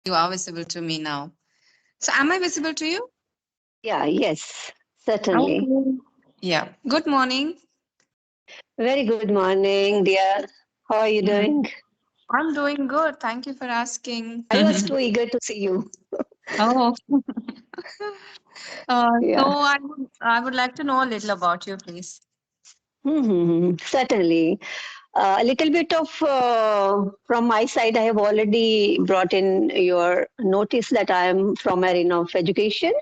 You are visible to me now. So am I visible to you? Yeah, yes, certainly. Okay. Yeah. Good morning. Very good morning, dear. How are you Mhm. doing? I'm doing good. Thank you for asking. I was too eager to see you. Oh. So Yeah. I would like to know a little about you, please. Certainly. A little bit of from my side, I have already brought in your notice that I am from arena of education.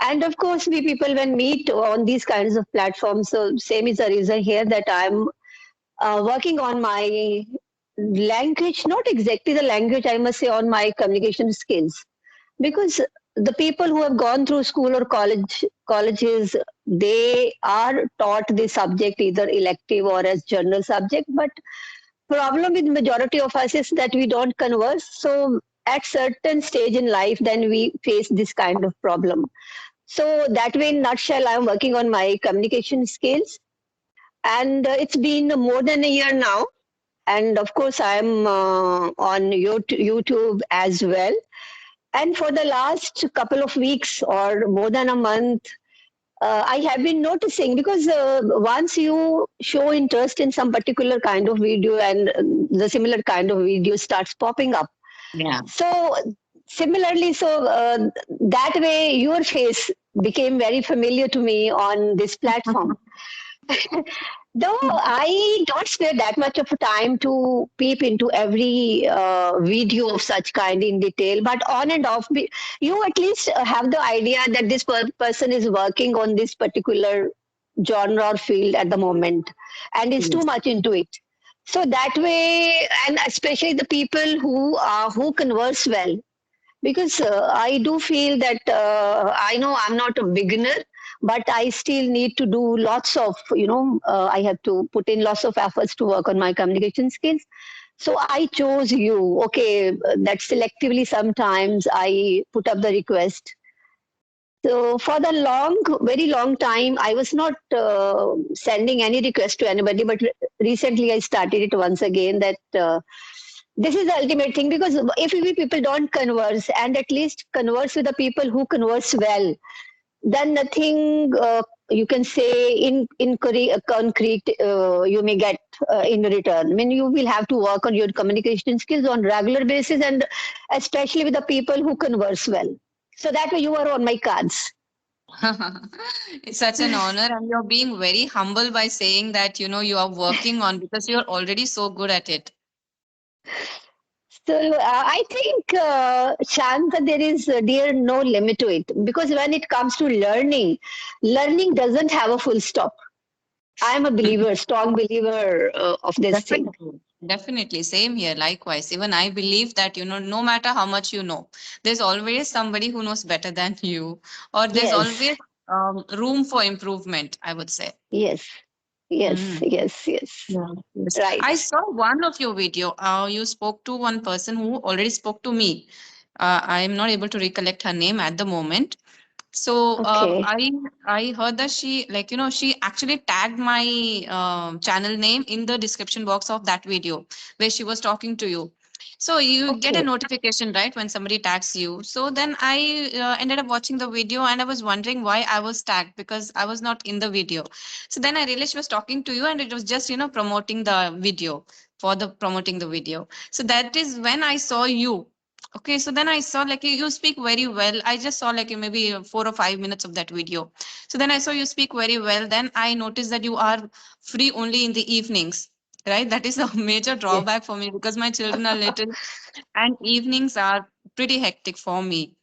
And of course, we people when meet on these kinds of platforms, so same is the reason here that I'm working on my language, not exactly the language, I must say, on my communication skills. Because the people who have gone through school or colleges, they are taught this subject either elective or as general subject. But problem with majority of us is that we don't converse. So at certain stage in life, then we face this kind of problem. So that way, in nutshell, I'm working on my communication skills, and it's been more than a year now. And of course, I'm on YouTube as well. And for the last couple of weeks or more than a month, I have been noticing because once you show interest in some particular kind of video and the similar kind of video starts popping up. Yeah. So similarly, that way your face became very familiar to me on this platform. Though I don't spare that much of time to peep into every video of such kind in detail, but on and off, you at least have the idea that this person is working on this particular genre or field at the moment and is too Yes. much into it. So that way, and especially the people who converse well, because I do feel that I know I'm not a beginner, but I still need to do lots of, I have to put in lots of efforts to work on my communication skills. So I chose you. Okay, that selectively sometimes I put up the request. So for the very long time, I was not sending any request to anybody, but recently I started it once again. That this is the ultimate thing, because if we people don't converse and at least converse with the people who converse well, then nothing you can say concrete you may get in return. I mean, you will have to work on your communication skills on regular basis, and especially with the people who converse well. So that way you are on my cards. It's such an honor, and you're being very humble by saying that you are working on because you're already so good at it. So I think, Shanta, there is, dear, no limit to it, because when it comes to learning, learning doesn't have a full stop. I am a believer, strong believer of this thing. Definitely. Definitely. Same here. Likewise. Even I believe that, no matter how much you know, there's always somebody who knows better than you, or there's Yes, always room for improvement, I would say. yes, yes, Mm. yes, yes. Yeah. Yes. Right. I saw one of your video. You spoke to one person who already spoke to me. I am not able to recollect her name at the moment. So Okay. I heard that she actually tagged my channel name in the description box of that video where she was talking to you. So you get a Okay. notification, right, when somebody tags you. So then I ended up watching the video, and I was wondering why I was tagged because I was not in the video. So then I realized she was talking to you, and it was just promoting the video for the promoting the video. So that is when I saw you. Okay, so then I saw like you speak very well. I just saw like maybe 4 or 5 minutes of that video. So then I saw you speak very well. Then I noticed that you are free only in the evenings, right? That is a major Yes. drawback for me because my children are little and evenings are pretty hectic for me.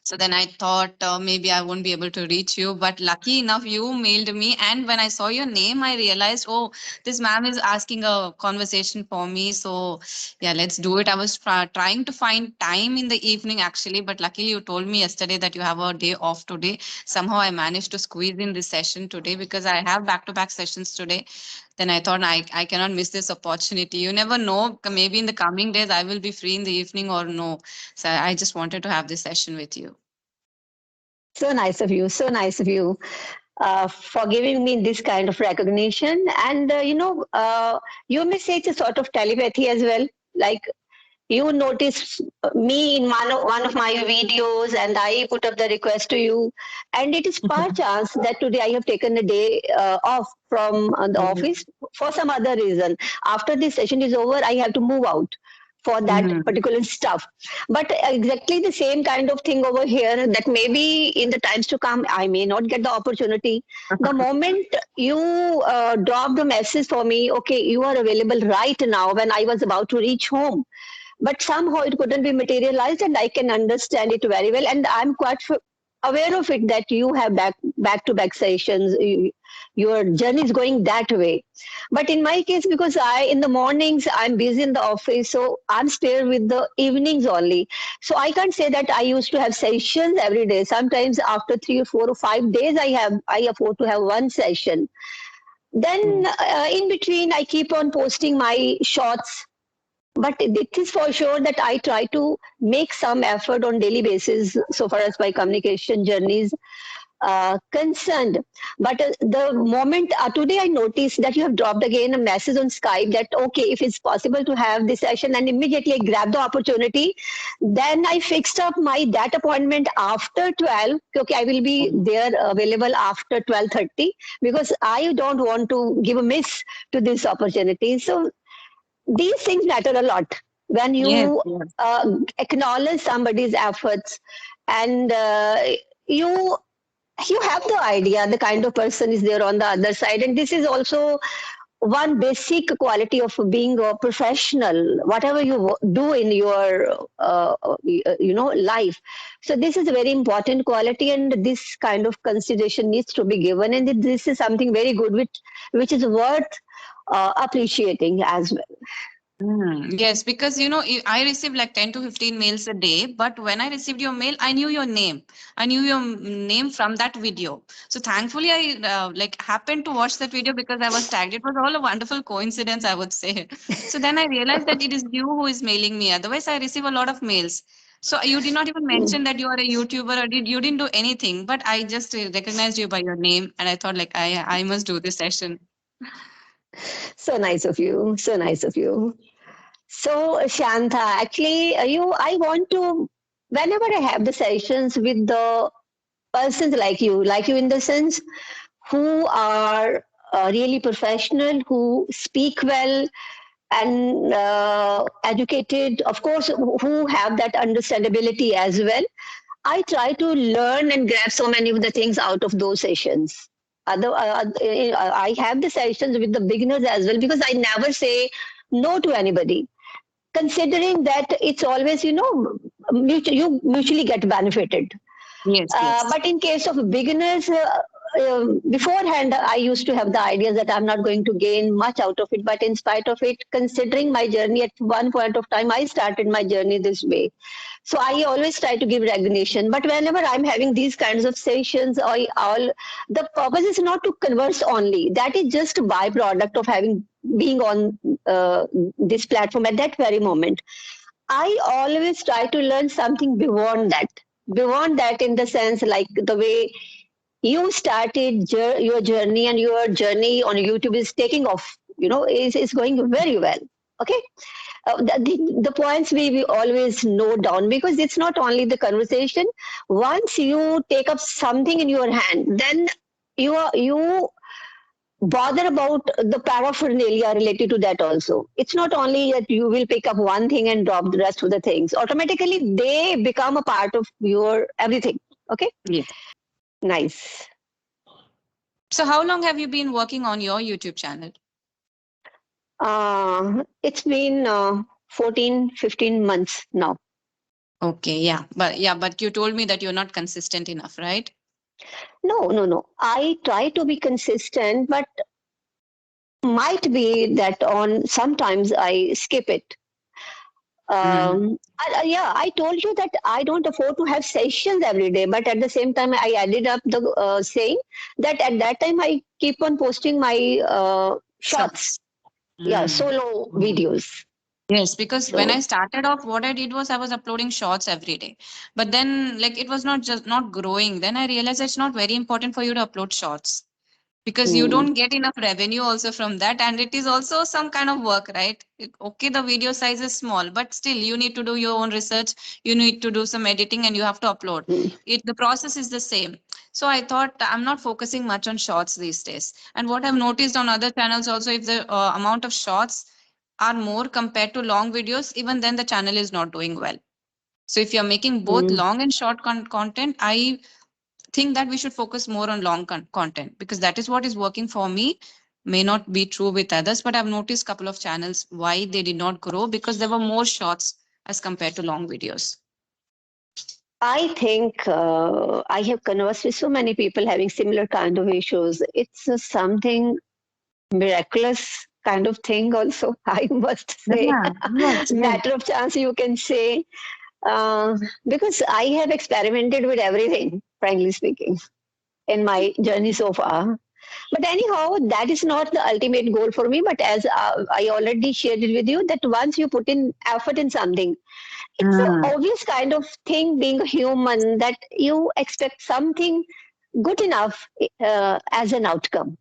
So then I thought maybe I won't be able to reach you, but lucky enough, you mailed me. And when I saw your name, I realized, oh, this ma'am is asking a conversation for me. So yeah, let's do it. I was trying to find time in the evening actually, but luckily you told me yesterday that you have a day off today. Somehow I managed to squeeze in this session today because I have back-to-back sessions today. Then I thought I cannot miss this opportunity. You never know. Maybe in the coming days I will be free in the evening or no. So I just wanted to have this session with you. So nice of you. So nice of you for giving me this kind of recognition. And, you may say it's a sort of telepathy as well. Like, you notice me in one of my videos, and I put up the request to you. And it is par chance that today I have taken a day off from the office for some other reason. After this session is over, I have to move out for that Mhm. particular stuff. But exactly the same kind of thing over here, that maybe in the times to come I may not get the opportunity. The moment you dropped a message for me, okay, you are available right now, when I was about to reach home, but somehow it couldn't be materialized, and I can understand it very well, and I'm quite aware of it, that you have back to back sessions. Your journey is going that way. But in my case, because I in the mornings I'm busy in the office, so I'm spared with the evenings only. So I can't say that I used to have sessions every day. Sometimes after 3 or 4 or 5 days, I afford to have one session. Then in between, I keep on posting my shorts, but it is for sure that I try to make some effort on daily basis so far as my communication journeys concerned. But the moment today I noticed that you have dropped again a message on Skype that okay, if it's possible to have this session, and immediately I grabbed the opportunity. Then I fixed up my that appointment after 12. Okay, I will be there available after 12:30, because I don't want to give a miss to this opportunity. So these things matter a lot when Yes, you yes. acknowledge somebody's efforts, and you you have the idea the kind of person is there on the other side. And this is also one basic quality of being a professional, whatever you do in your life. So this is a very important quality, and this kind of consideration needs to be given, and this is something very good which is worth appreciating as well. Yes, because I receive like 10 to 15 mails a day, but when I received your mail, I knew your name. I knew your name from that video. So thankfully, I like happened to watch that video because I was tagged. It was all a wonderful coincidence, I would say. So then I realized that it is you who is mailing me. Otherwise, I receive a lot of mails. So you did not even mention that you are a YouTuber, or you didn't do anything, but I just recognized you by your name, and I thought like I must do this session. So nice of you. So nice of you. So, Shanta, actually, I want to, whenever I have the sessions with the persons like you in the sense who are really professional, who speak well, and educated, of course, who have that understandability as well. I try to learn and grab so many of the things out of those sessions. I have the sessions with the beginners as well, because I never say no to anybody, considering that it's always you mutually get benefited. Yes, yes. But in case of beginners, beforehand, I used to have the idea that I'm not going to gain much out of it. But in spite of it, considering my journey at one point of time, I started my journey this way. So I always try to give recognition. But whenever I'm having these kinds of sessions, the purpose is not to converse only. That is just a byproduct of having being on this platform at that very moment. I always try to learn something beyond that. Beyond that, in the sense like the way you started your journey, and your journey on YouTube is taking off, is going very well. Okay. The points we always note down, because it's not only the conversation. Once you take up something in your hand, then you bother about the paraphernalia related to that also. It's not only that you will pick up one thing and drop the rest of the things. Automatically, they become a part of your everything. Okay? Yes. Nice. So how long have you been working on your YouTube channel? It's been 14, 15 months now. Okay, yeah. But you told me that you're not consistent enough, right? No, no, no. I try to be consistent, but might be that on sometimes I skip it. Mm. Yeah, I told you that I don't afford to have sessions every day, but at the same time, I added up the saying that at that time I keep on posting my shorts, Shots. yeah, Mm. solo videos. Yes, because when I So started off, what I did was I was uploading shorts every day. But then like it was not growing. Then I realized it's not very important for you to upload shorts. because you don't get enough revenue also from that, and it is also some kind of work, right? Okay, the video size is small, but still you need to do your own research, you need to do some editing, and you have to upload Mm. it. The process is the same. So I thought I'm not focusing much on shorts these days. And what I've noticed on other channels also, if the amount of shorts are more compared to long videos, even then the channel is not doing well. So if you're making both Mm. long and short content, I think that we should focus more on long content, because that is what is working for me. May not be true with others, but I've noticed a couple of channels why they did not grow, because there were more shorts as compared to long videos. I think I have conversed with so many people having similar kind of issues. It's something miraculous kind of thing also, I must say. Yeah, yes, yes. Matter of chance, you can say. Because I have experimented with everything, frankly speaking, in my journey so far. But anyhow, that is not the ultimate goal for me. But as I already shared it with you, that once you put in effort in something, it's an Mm. obvious kind of thing, being a human, that you expect something good enough as an outcome.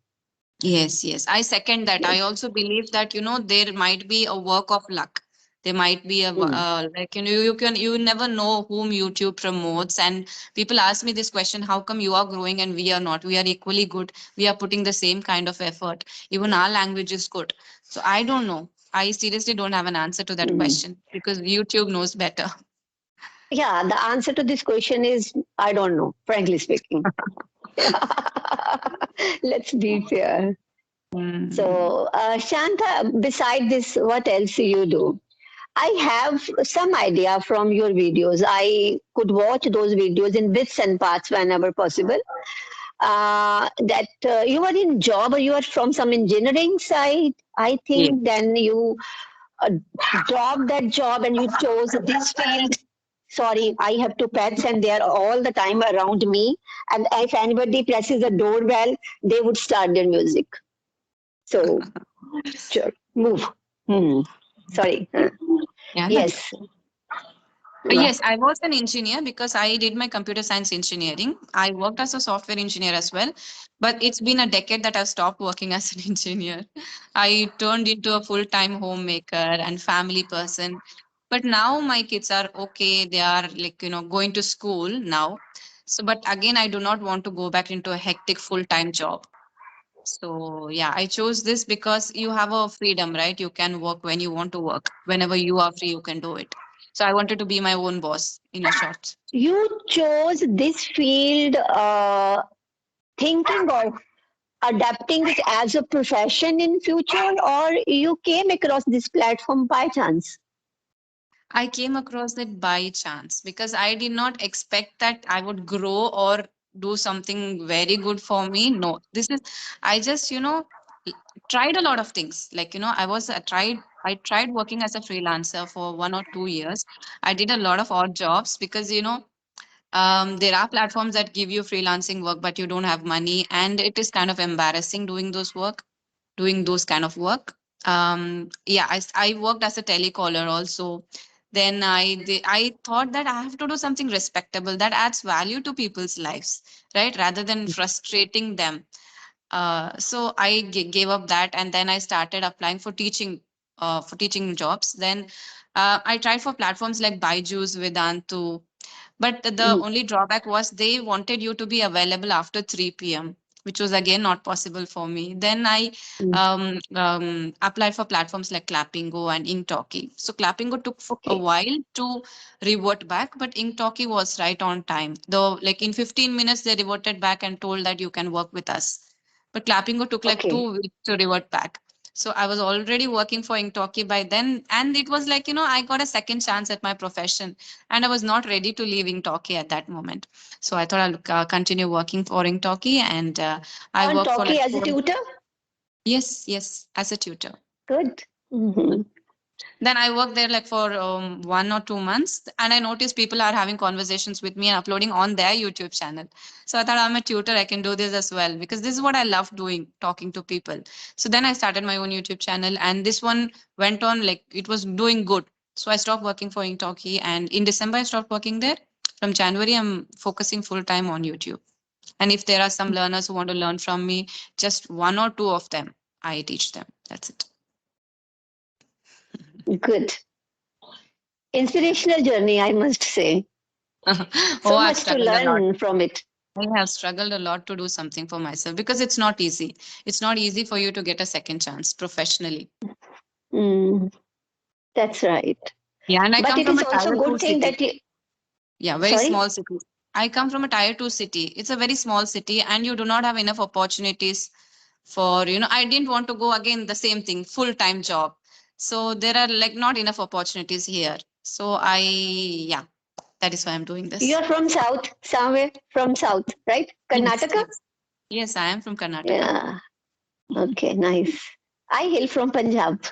Yes, yes. I second that. I Yes. also believe that, there might be a work of luck. There might be Mm. like, you never know whom YouTube promotes. And people ask me this question, how come you are growing and we are not? We are equally good. We are putting the same kind of effort. Even our language is good. So I don't know. I seriously don't have an answer to that Mm. question, because YouTube knows better. Yeah, the answer to this question is I don't know, frankly speaking. Let's be fair. Mm. So, Shanta, beside this, what else you do? I have some idea from your videos. I could watch those videos in bits and parts whenever possible. That you are in job or you are from some engineering side, I Yes. think. Then you uh, dropped that job and you chose this field. Sorry, I have two pets and they are all the time around me. And if anybody presses the doorbell, they would start their music. So, sure, move. Hmm. Sorry. Yeah, that's Yes. okay. Yes, I was an engineer because I did my computer science engineering. I worked as a software engineer as well, but it's been a decade that I've stopped working as an engineer. I turned into a full-time homemaker and family person. But now my kids are okay. They are like, going to school now. So, but again, I do not want to go back into a hectic full-time job. So, yeah, I chose this because you have a freedom, right? You can work when you want to work. Whenever you are free, you can do it. So I wanted to be my own boss, in a short. You chose this field thinking of adapting it as a profession in future, or you came across this platform by chance? I came across it by chance because I did not expect that I would grow or do something very good for me. No, I just, l- tried a lot of things. Like, I tried working as a freelancer for 1 or 2 years. I did a lot of odd jobs because, there are platforms that give you freelancing work, but you don't have money. And it is kind of embarrassing doing those kind of work. Yeah, I worked as a telecaller also. Then I thought that I have to do something respectable that adds value to people's lives, right, rather than frustrating them. So I gave up that, and then I started applying for teaching jobs. Then I tried for platforms like Byju's, Vedantu, but the Mm. only drawback was they wanted you to be available after 3 p.m., which was again not possible for me. Then I Mm. applied for platforms like Clappingo and Inktalki. So Clappingo took a Okay. while to revert back, but Inktalki was right on time. Though, like in 15 minutes, they reverted back and told that you can work with us. But Clappingo took like Okay. 2 weeks to revert back. So I was already working for Inktalki by then, and it was like, I got a second chance at my profession, and I was not ready to leave Inktalki at that moment. So I thought I'll continue working for Inktalki, and I On worked for Talkie like as a tutor? yes, yes, as a tutor. Good. Hmm. Then I worked there like for 1 or 2 months, and I noticed people are having conversations with me and uploading on their YouTube channel. So I thought I'm a tutor, I can do this as well because this is what I love doing, talking to people. So then I started my own YouTube channel, and this one went on like it was doing good. So I stopped working for Inktalki, and in December I stopped working there. From January, I'm focusing full time on YouTube. And if there are some learners who want to learn from me, just one or two of them, I teach them. That's it. Good. Inspirational journey, I must say. Oh, So I've much to struggled a lot. learn from it. I have struggled a lot to do something for myself because it's not easy. It's not easy for you to get a second chance professionally. Mm, that's right. Yeah, and I But come it from is a also tier a two good thing city. that you, Yeah, very sorry? small city. I come from a tier two city. It's a very small city, and you do not have enough opportunities for, I didn't want to go again the same thing, full-time job. So there are like not enough opportunities here. So yeah, that is why I'm doing this. You're from South, somewhere from South, right? Yes, Karnataka? yes. Yes, I am from Karnataka. Yeah. Okay, nice. I hail from Punjab.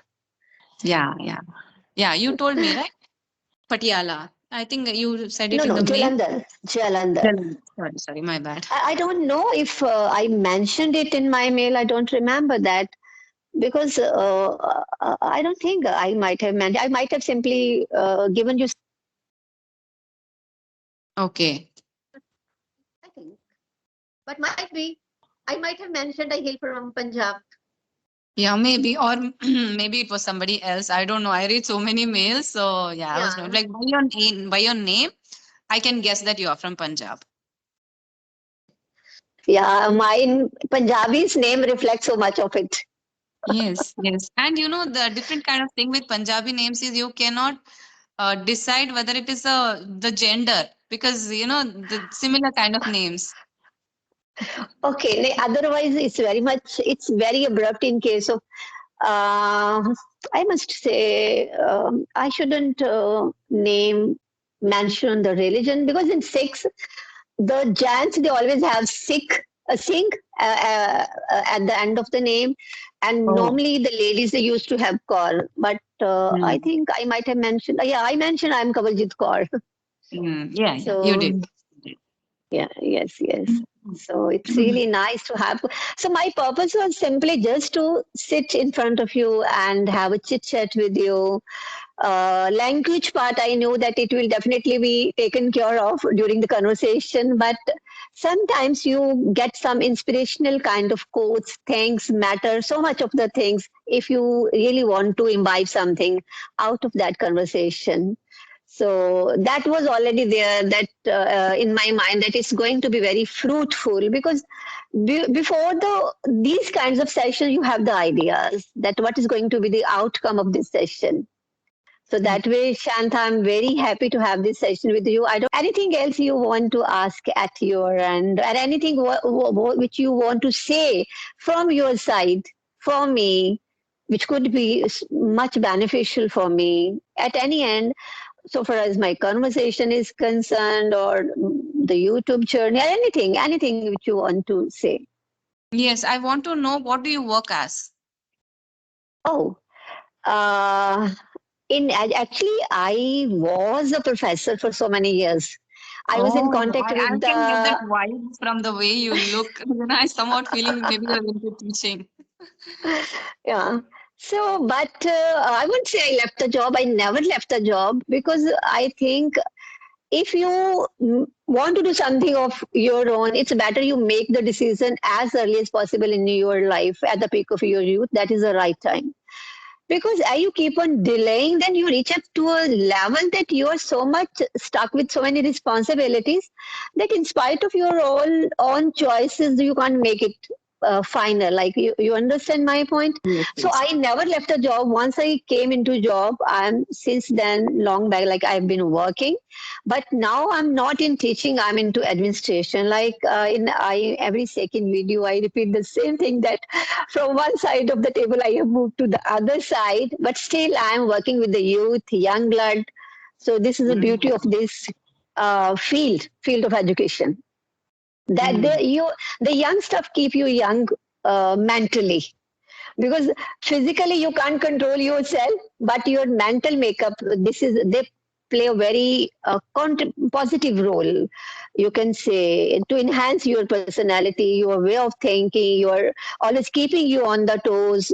Yeah, yeah. Yeah, you told me, right? Patiala. I think you said it No, in no, the mail. Jalandhar. Jalandhar. Jalandhar. Sorry, my bad. I don't know if I mentioned it in my mail. I don't remember that because I don't think I might have mentioned. I might have simply given you. Okay. I think, but might be. I might have mentioned I hail from Punjab. Yeah, maybe, or maybe it was somebody else. I don't know. I read so many mails, so yeah, I was not Yeah, like by your name, I can guess that you are from Punjab. yeah. My Punjabi's name reflects so much of it. Yes, yes. And the different kind of thing with Punjabi names is you cannot decide whether it is the gender because the similar kind of names. Okay. Otherwise, it's very abrupt in case of. Uh, I must say, I shouldn't mention the religion because in Sikhs, the Jains, they always have Sikh, a Singh at the end of the name. And Oh, normally the ladies, they used to have Kaur. But I mm, think I might have mentioned, yeah, I mentioned I'm Kavaljit Kaur. yeah, yeah, you So did. yeah, yes, yes. Mm. So it's really nice to have. So my purpose was simply just to sit in front of you and have a chit chat with you. Language part, I know that it will definitely be taken care of during the conversation, but sometimes you get some inspirational kind of quotes, things matter, so much of the things, if you really want to imbibe something out of that conversation. So that was already there, that in my mind, that it's going to be very fruitful because before these kinds of sessions, you have the ideas that what is going to be the outcome of this session. So that way, Shanta, I'm very happy to have this session with you. I don't anything else you want to ask at your end, or anything which you want to say from your side for me, which could be much beneficial for me at any end. So far as my conversation is concerned, or the YouTube journey, or anything which you want to say. Yes, I want to know what do you work as? Oh, uh, actually, I was a professor for so many years. I was in Oh, contact I with can get that the vibe from the way you look. I somewhat feeling maybe you're into teaching. yeah. So, but I wouldn't say I left the job. I never left the job because I think if you want to do something of your own, it's better you make the decision as early as possible in your life at the peak of your youth. That is the right time. Because as you keep on delaying, then you reach up to a level that you are so much stuck with so many responsibilities that in spite of your own choices, you can't make it final. Like you understand my point? Yes, So yes. I never left a job. Once I came into job, I'm since then long back, like I've been working. But now I'm not in teaching, I'm into administration. Like in I every second video, I repeat the same thing that from one side of the table I have moved to the other side, but still I am working with the youth, young blood. So this is the beauty of Mm, this field of education. That mm. the young stuff keep you young mentally, because physically you can't control yourself, but your mental makeup, they play a very positive role, you can say, to enhance your personality, your way of thinking, your always keeping you on the toes.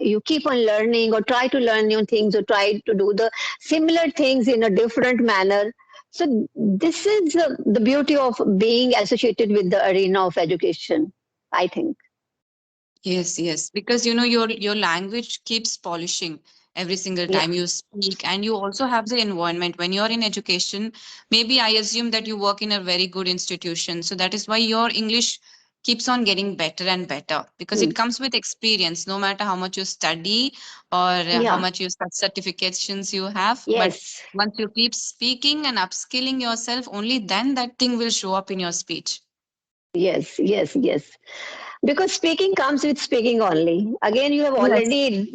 You keep on learning or try to learn new things or try to do the similar things in a different manner. So this is the beauty of being associated with the arena of education, I think. Yes, yes, because your language keeps polishing every single Yeah. time you speak, and you also have the environment when you're in education. Maybe I assume that you work in a very good institution, so that is why your English keeps on getting better and better because Hmm. it comes with experience. No matter how much you study or how Yeah. much you certifications you have, but Yes. once you keep speaking and upskilling yourself, only then that thing will show up in your speech. Yes. Yes. Yes. Because speaking comes with speaking only. Again, you have Yes. already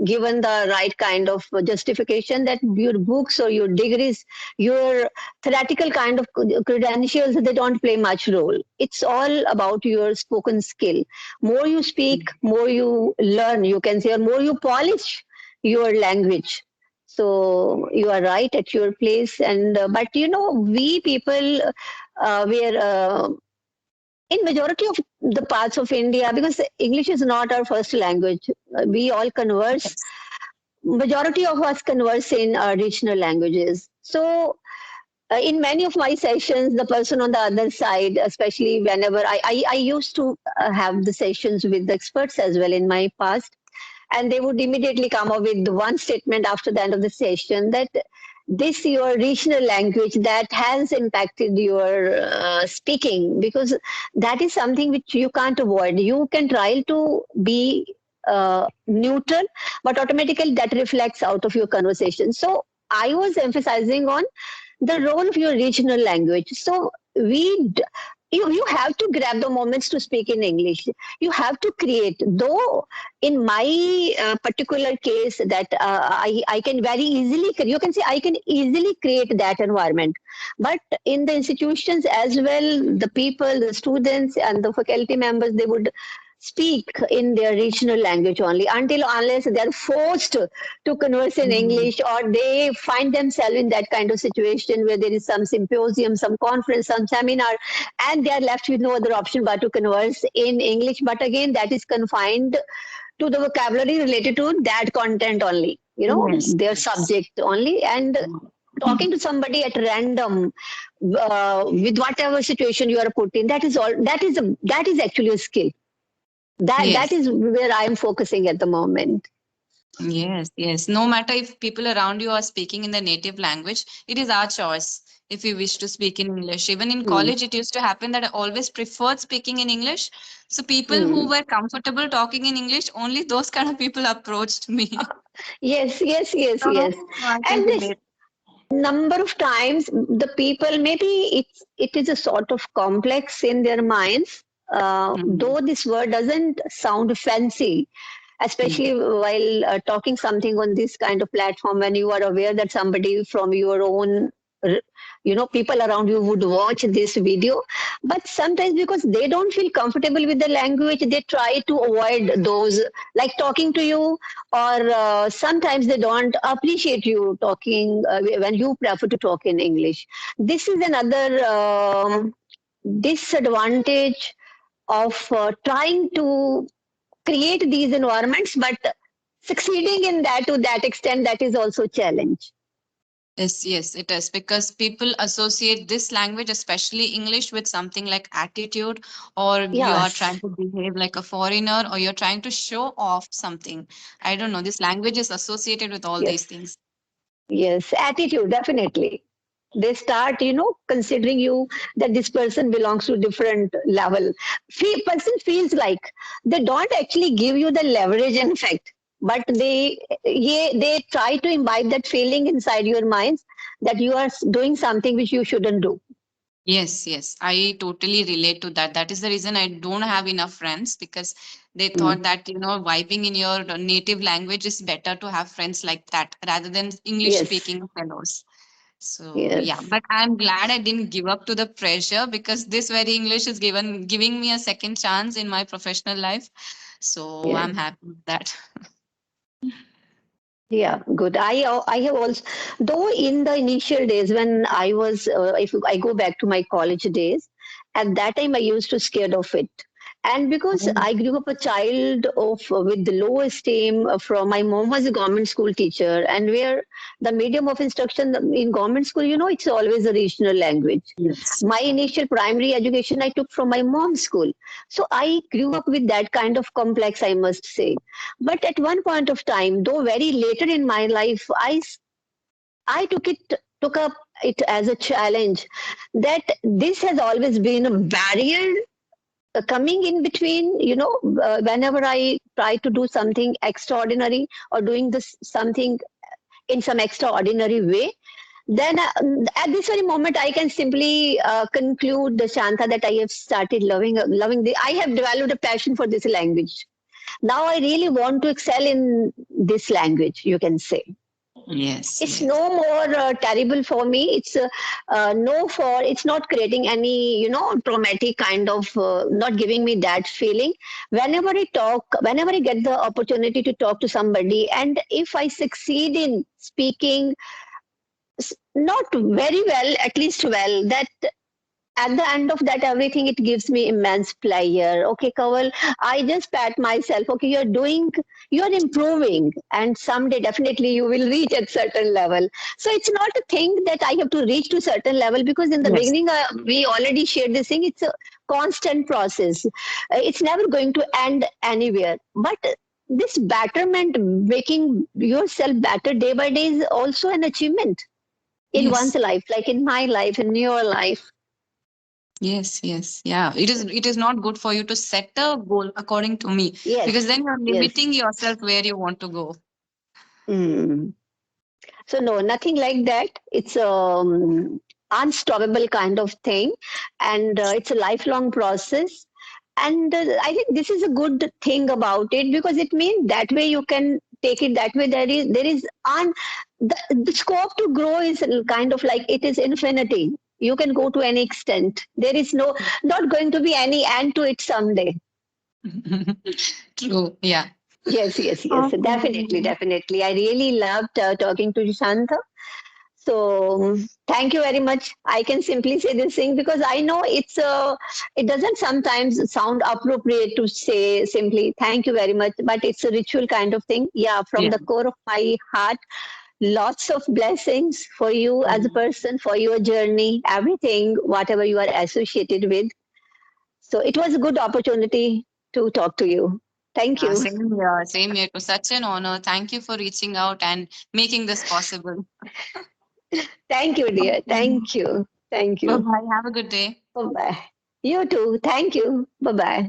given the right kind of justification that your books or your degrees, your theoretical kind of credentials, they don't play much role. It's all about your spoken skill. More you speak, more you learn, you can say, or more you polish your language. So you are right at your place. And but we people, we are in majority of the parts of India, because English is not our first language, we all converse. Yes. Majority of us converse in regional languages. So, in many of my sessions, the person on the other side, especially whenever I used to have the sessions with the experts as well in my past, and they would immediately come up with one statement after the end of the session that this your regional language that has impacted your speaking, because that is something which you can't avoid. You can try to be neutral, but automatically that reflects out of your conversation. So I was emphasizing on the role of your regional language. So you have to grab the moments to speak in English. You have to create. Though in my particular case, that I can very easily, you can say I can easily create that environment. But in the institutions as well, the people, the students, and the faculty members, they would speak in their regional language only until unless they are forced to converse in Mhm. English, or they find themselves in that kind of situation where there is some symposium, some conference, some seminar, and they are left with no other option but to converse in English. But again, that is confined to the vocabulary related to that content only, Yes. their Yes. subject only. And talking to somebody at random, with whatever situation you are put in, that is all. That is actually a skill. That Yes. is where I am focusing at the moment. Yes, yes. No matter if people around you are speaking in their native language, it is our choice if we wish to speak in English. Even in Hmm. college, it used to happen that I always preferred speaking in English. So people who Hmm. were comfortable talking in English, only those kind of people approached me. Yes, yes, yes, So yes. I can And this relate. number of times, the people, maybe it is a sort of complex in their minds. Mm, Though this word doesn't sound fancy, mm. especially while talking something on this kind of platform, when you are aware that somebody from your own people around you would watch this video. But sometimes, because they don't feel comfortable with the language, they try to avoid those, like talking to you, or sometimes they don't appreciate you talking when you prefer to talk in English. This is another disadvantage of trying to create these environments, but succeeding in that to that extent, that is also a challenge. Yes, yes, it is because people associate this language, especially English, with something like attitude, or you are Yes, trying to behave like a foreigner, or you're trying to show off something. I don't know. This language is associated with all these yes, things. yes, attitude, definitely. They start, considering you that this person belongs to different level. Person feels like they don't actually give you the leverage in fact, but they try to imbibe that feeling inside your minds that you are doing something which you shouldn't do. Yes, yes, I totally relate to that. That is the reason I don't have enough friends because they Mm. thought that, vibing in your native language is better to have friends like that rather than English Yes, speaking fellows. So yeah, yes, but I'm glad I didn't give up to the pressure because this very English is giving me a second chance in my professional life. So yeah. I'm happy with that. Yeah, good. I have also, though in the initial days when I was, if I go back to my college days, at that time I used to scared of it, And because Oh, I grew up a child of with the low esteem from my mom was a government school teacher, and where the medium of instruction in government school, it's always a regional language. yes. My initial primary education I took from my mom's school, so I grew up with that kind of complex, I must say. But at one point of time, though very later in my life, I took up it as a challenge that this has always been a barrier coming in between, whenever I try to do something extraordinary or doing this something in some extraordinary way, then at this very moment I can simply conclude, the Shanta, that I have started loving the I have developed a passion for this language. Now I really want to excel in this language, you can say. Yes, It's yes. no more terrible for me. It's no for it's not creating any traumatic kind of, not giving me that feeling. Whenever I get the opportunity to talk to somebody, and if I succeed in speaking not very well, at least well, that at the end of that everything, it gives me immense pleasure. Okay, Kawal, I just pat myself. Okay, you're improving, and someday definitely you will reach at certain level. So it's not a thing that I have to reach to certain level, because in the Yes. beginning we already shared this thing. It's a constant process. It's never going to end anywhere. But this betterment, making yourself better day by day, is also an achievement in one's Yes. life, like in my life, in your life. Yes, yes. Yeah. It is not good for you to set a goal according to me, Yes, because then you're yes. limiting yourself where you want to go. Mm. So no, nothing like that. It's unstoppable kind of thing, and it's a lifelong process. And I think this is a good thing about it, because it means that way you can take it that way. There is the scope to grow is kind of like it is infinity. You can go to any extent. There is not going to be any end to it someday. True. Yeah. Yes, yes, yes. Definitely, Okay. definitely. I really loved talking to you, Shanta. So thank you very much. I can simply say this thing because I know it doesn't sometimes sound appropriate to say simply thank you very much, but it's a ritual kind of thing. Yeah, from Yeah. the core of my heart, lots of blessings for you as a Mm. person, for your journey, everything, whatever you are associated with. So it was a good opportunity to talk to you. Thank Yeah, you. same here. Same here. It was such an honor. Thank you for reaching out and making this possible. Thank you, dear. Okay. Thank you. Thank Bye you. bye. Have a good day. Bye bye. You too. Thank you. Bye bye.